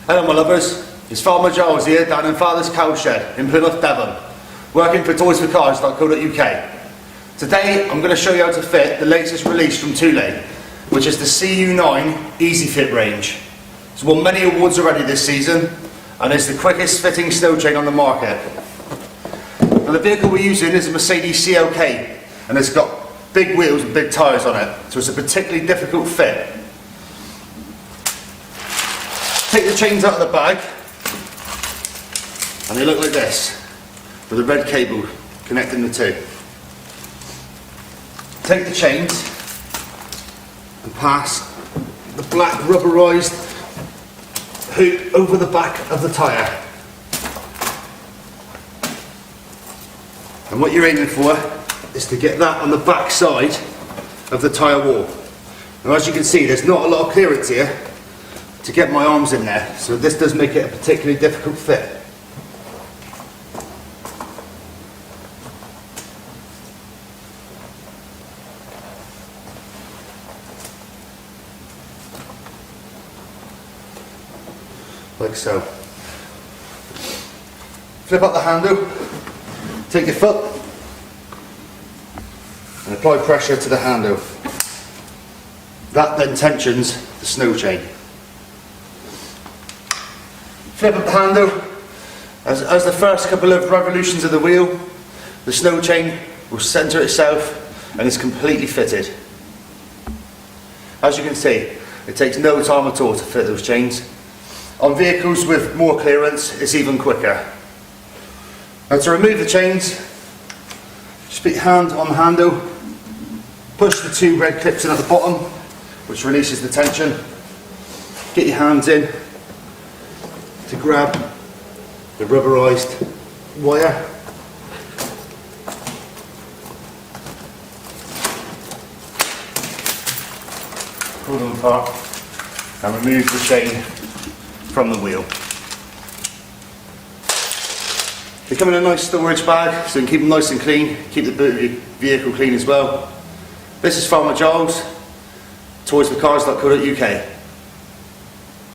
Hello my lovers, it's Farmer Giles here down in Father's Cowshed in Plymouth, Devon, working for toysforcars.co.uk. Today I'm going to show you how to fit the latest release from Thule, which is the CU9 Easy-fit range. It's won many awards already this season and is the quickest fitting snow chain on the market. Now the vehicle we're using is a Mercedes CLK and it's got big wheels and big tyres on it, so it's a particularly difficult fit. Take the chains out of the bag and they look like this, with a red cable connecting the two. Take the chains and pass the black rubberised hoop over the back of the tyre. And what you're aiming for is to get that on the back side of the tyre wall. Now as you can see, there's not a lot of clearance here to get my arms in there, so this does make it a particularly difficult fit. Like so. Flip up the handle, take your foot and apply pressure to the handle. That then tensions the snow chain. Flip up the handle. As the first couple of revolutions of the wheel, the snow chain will centre itself and is completely fitted. As you can see, it takes no time at all to fit those chains. On vehicles with more clearance, it's even quicker. Now to remove the chains, just put your hand on the handle, push the two red clips in at the bottom, which releases the tension. Get your hands in to grab the rubberised wire. Pull them apart and remove the chain from the wheel. They come in a nice storage bag so you can keep them nice and clean, keep the boot of your vehicle clean as well. This is Farmer Giles, toysforcars.co.uk.